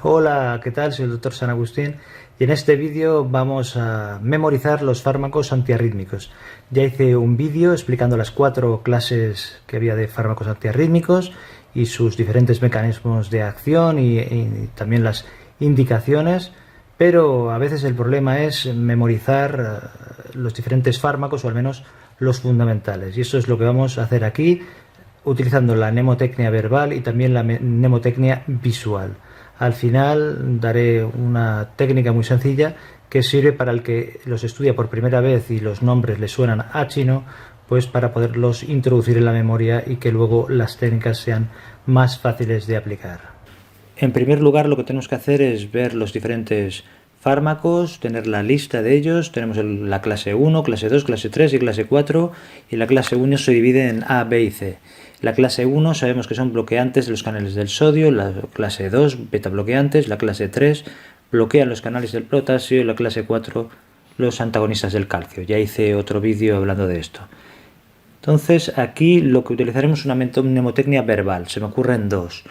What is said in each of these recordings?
Hola, ¿qué tal? Soy el doctor San Agustín y en este vídeo vamos a memorizar los fármacos antiarrítmicos. Ya hice un vídeo explicando las 4 clases que había de fármacos antiarrítmicos y sus diferentes mecanismos de acción y también las indicaciones, pero a veces el problema es memorizar los diferentes fármacos o al menos los fundamentales, y eso es lo que vamos a hacer aquí utilizando la mnemotecnia verbal y también la mnemotecnia visual. Al final daré una técnica muy sencilla que sirve para el que los estudia por primera vez y los nombres le suenan a chino, pues para poderlos introducir en la memoria y que luego las técnicas sean más fáciles de aplicar. En primer lugar, lo que tenemos que hacer es ver los diferentes fármacos, tener la lista de ellos. Tenemos la clase 1, clase 2, clase 3 y clase 4, y la clase 1 se divide en A, B y C. La clase 1 sabemos que son bloqueantes de los canales del sodio, la clase 2 beta bloqueantes, la clase 3 bloquean los canales del potasio y la clase 4 los antagonistas del calcio. Ya hice otro vídeo hablando de esto. Entonces aquí lo que utilizaremos es una mnemotecnia verbal, se me ocurren dos,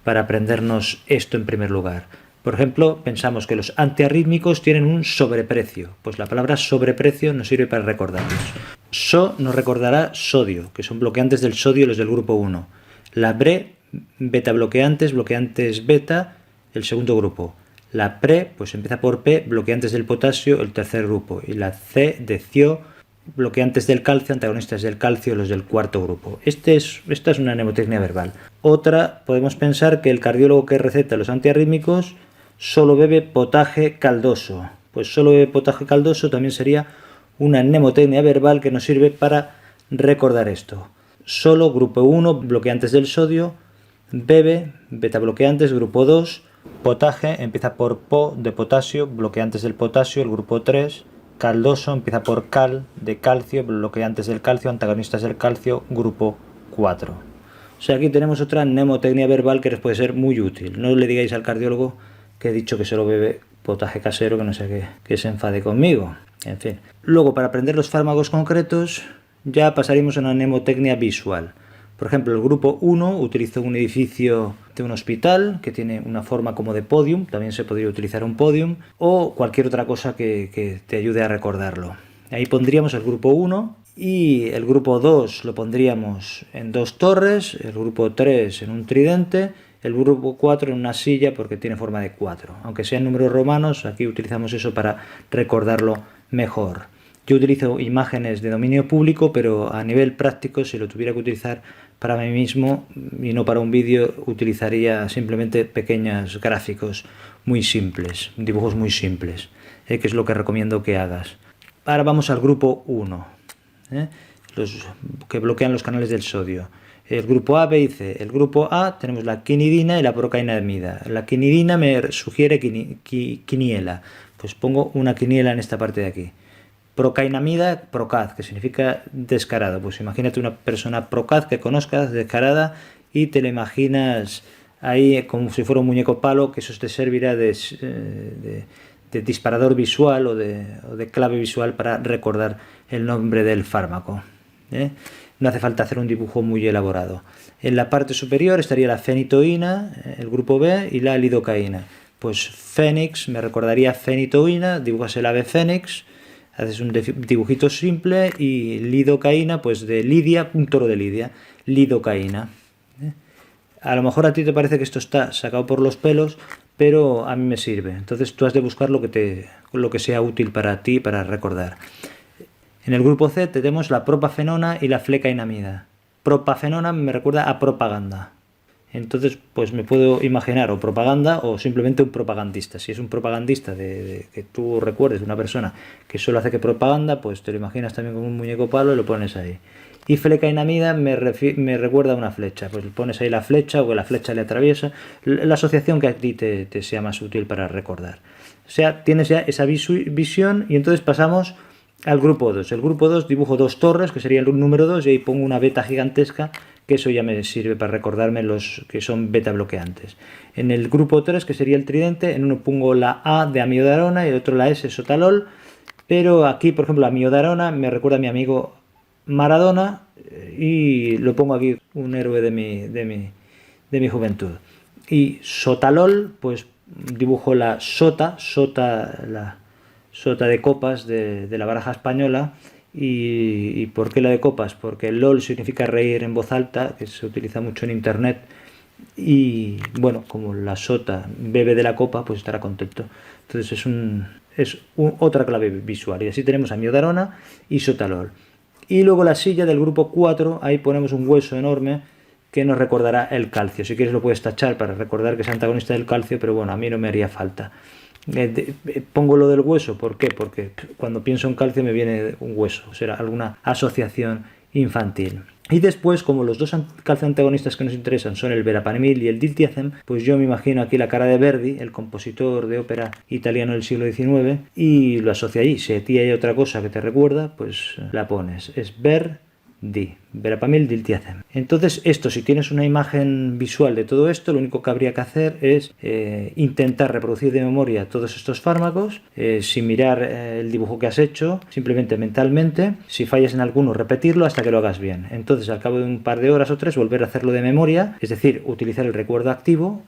para aprendernos esto en primer lugar. Por ejemplo, pensamos que los antiarrítmicos tienen un sobreprecio, pues la palabra sobreprecio nos sirve para recordarlos. So nos recordará sodio, que son bloqueantes del sodio los del grupo 1. La BRE, beta bloqueantes beta, el segundo grupo. La PRE, pues empieza por P, bloqueantes del potasio, el tercer grupo. Y la C de CIO, bloqueantes del calcio, antagonistas del calcio, los del cuarto grupo. Esta es una mnemotecnia verbal. Otra, podemos pensar que el cardiólogo que receta los antiarrítmicos solo bebe potaje caldoso. Pues solo bebe potaje caldoso también sería una mnemotecnia verbal que nos sirve para recordar esto. Solo grupo 1, bloqueantes del sodio, bebe, beta bloqueantes, grupo 2, potaje, empieza por po, de potasio, bloqueantes del potasio, el grupo 3, caldoso, empieza por cal, de calcio, bloqueantes del calcio, antagonistas del calcio, grupo 4. O sea, aquí tenemos otra mnemotecnia verbal que les puede ser muy útil. No le digáis al cardiólogo que he dicho que solo bebe potaje casero, que no sé que se enfade conmigo. En fin. Luego, para aprender los fármacos concretos, ya pasaremos a una mnemotecnia visual. Por ejemplo, el grupo 1 utiliza un edificio de un hospital que tiene una forma como de podium, también se podría utilizar un podium, o cualquier otra cosa que te ayude a recordarlo. Ahí pondríamos el grupo 1 y el grupo 2 lo pondríamos en 2 torres, el grupo 3 en un tridente, el grupo 4 en una silla porque tiene forma de 4. Aunque sean números romanos, aquí utilizamos eso para recordarlo mejor. Yo utilizo imágenes de dominio público, pero a nivel práctico, si lo tuviera que utilizar para mí mismo y no para un vídeo, utilizaría simplemente pequeños gráficos muy simples, dibujos muy simples, que es lo que recomiendo que hagas. Ahora vamos al grupo 1, los que bloquean los canales del sodio. El grupo A, B y C. El grupo A tenemos la quinidina y la procainamida. La quinidina me sugiere quiniela, pues pongo una quiniela en esta parte de aquí. Procainamida, procaz, que significa descarado. Pues imagínate una persona procaz que conozcas, descarada, y te la imaginas ahí como si fuera un muñeco palo, que eso te servirá de disparador visual o de clave visual para recordar el nombre del fármaco. No hace falta hacer un dibujo muy elaborado. En la parte superior estaría la fenitoína, el grupo B, y la lidocaína. Pues fénix me recordaría fenitoína, dibujas el ave fénix, haces un dibujito simple, y lidocaína, pues de Lidia, un toro de Lidia, lidocaína. A lo mejor a ti te parece que esto está sacado por los pelos, pero a mí me sirve. Entonces tú has de buscar lo que sea útil para ti, para recordar. En el grupo C tenemos la propafenona y la flecainamida. Propafenona me recuerda a propaganda. Entonces, pues me puedo imaginar o propaganda o simplemente un propagandista. Si es un propagandista que tú recuerdes de una persona que solo hace que propaganda, pues te lo imaginas también con un muñeco palo y lo pones ahí. Y flecainamida me recuerda a una flecha. Pues pones ahí la flecha o que la flecha le atraviesa. La asociación que a ti te sea más útil para recordar. O sea, tienes ya esa visión y entonces pasamos al grupo 2. El grupo 2 dibujo 2 torres, que sería el número 2, y ahí pongo una beta gigantesca, que eso ya me sirve para recordarme los que son beta bloqueantes. En el grupo 3, que sería el tridente, en uno pongo la A de amiodarona y el otro la S sotalol, pero aquí, por ejemplo, amiodarona me recuerda a mi amigo Maradona y lo pongo aquí, un héroe de mi juventud. Y sotalol, pues dibujo la sota, la sota de copas de la baraja española. ¿Y por qué la de copas? Porque LOL significa reír en voz alta, que se utiliza mucho en internet, y bueno, como la sota bebe de la copa, pues estará contento. Entonces otra clave visual, y así tenemos a Miodarona y sota LOL. Y luego la silla del grupo 4, ahí ponemos un hueso enorme que nos recordará el calcio. Si quieres lo puedes tachar para recordar que es antagonista del calcio, pero bueno, a mí no me haría falta. Pongo lo del hueso, ¿por qué? Porque cuando pienso en calcio me viene un hueso, será alguna asociación infantil. Y después, como los dos calcio antagonistas que nos interesan son el verapamil y el diltiazem, pues yo me imagino aquí la cara de Verdi, el compositor de ópera italiano del siglo XIX, y lo asocio allí. Si a ti hay otra cosa que te recuerda, pues la pones. Es verapamil diltiazem. Entonces esto, si tienes una imagen visual de todo esto, lo único que habría que hacer es intentar reproducir de memoria todos estos fármacos sin mirar el dibujo que has hecho, simplemente mentalmente. Si fallas en alguno, repetirlo hasta que lo hagas bien. Entonces al cabo de un par de horas o 3 volver a hacerlo de memoria, es decir, utilizar el recuerdo activo,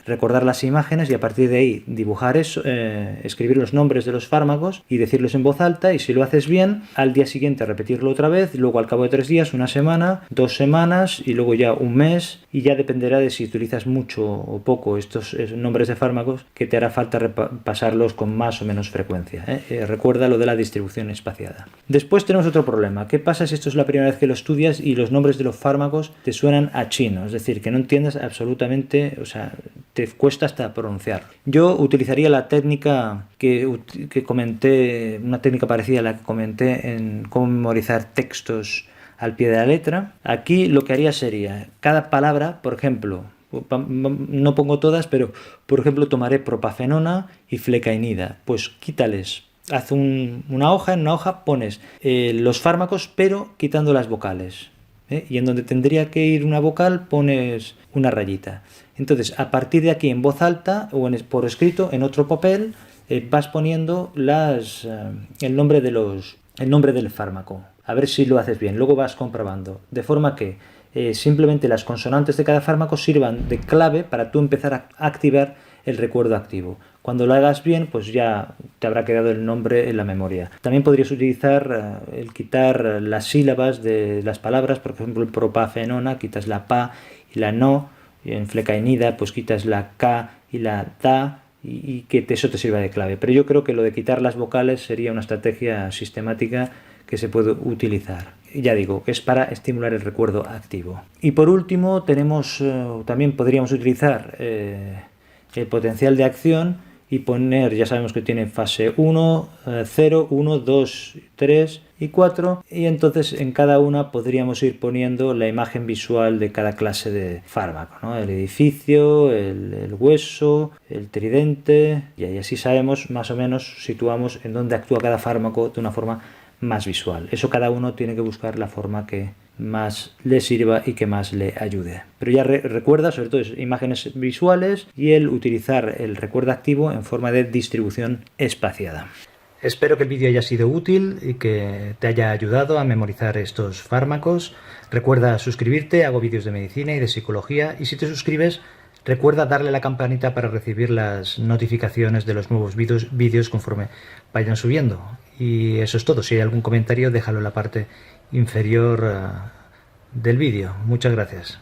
recordar las imágenes y a partir de ahí dibujar eso, escribir los nombres de los fármacos y decirlos en voz alta, y si lo haces bien, al día siguiente repetirlo otra vez, luego al cabo de 3 días, una semana, 2 semanas y luego ya un mes, y ya dependerá de si utilizas mucho o poco estos nombres de fármacos, que te hará falta repasarlos con más o menos frecuencia. Recuerda lo de la distribución espaciada. Después tenemos otro problema. ¿Qué pasa si esto es la primera vez que lo estudias y los nombres de los fármacos te suenan a chino? Es decir, que no entiendas absolutamente, o sea, te cuesta hasta pronunciar. Yo utilizaría la técnica que comenté, una técnica parecida a la que comenté en cómo memorizar textos al pie de la letra. Aquí lo que haría sería, cada palabra, por ejemplo, no pongo todas, pero por ejemplo tomaré propafenona y flecainida, pues quítales, haz una hoja, en una hoja pones los fármacos pero quitando las vocales, y en donde tendría que ir una vocal pones una rayita. Entonces a partir de aquí en voz alta o por escrito en otro papel vas poniendo el nombre del fármaco. A ver si lo haces bien, luego vas comprobando, de forma que simplemente las consonantes de cada fármaco sirvan de clave para tú empezar a activar el recuerdo activo. Cuando lo hagas bien, pues ya te habrá quedado el nombre en la memoria. También podrías utilizar el quitar las sílabas de las palabras, por ejemplo, el propafenona, quitas la pa y la no, y en flecainida, pues quitas la k y la da, y que eso te sirva de clave. Pero yo creo que lo de quitar las vocales sería una estrategia sistemática que se puede utilizar. Ya digo, es para estimular el recuerdo activo. Y por último también podríamos utilizar el potencial de acción y poner, ya sabemos que tiene fase 1, 0, 1, 2, 3 y 4, y entonces en cada una podríamos ir poniendo la imagen visual de cada clase de fármaco, ¿no? El edificio, el hueso, el tridente, y así sabemos más o menos, situamos en dónde actúa cada fármaco de una forma más visual. Eso cada uno tiene que buscar la forma que más le sirva y que más le ayude. Pero ya recuerda, sobre todo, imágenes visuales y el utilizar el recuerdo activo en forma de distribución espaciada. Espero que el vídeo haya sido útil y que te haya ayudado a memorizar estos fármacos. Recuerda suscribirte, hago vídeos de medicina y de psicología, y si te suscribes, recuerda darle a la campanita para recibir las notificaciones de los nuevos vídeos conforme vayan subiendo. Y eso es todo. Si hay algún comentario, déjalo en la parte inferior del vídeo. Muchas gracias.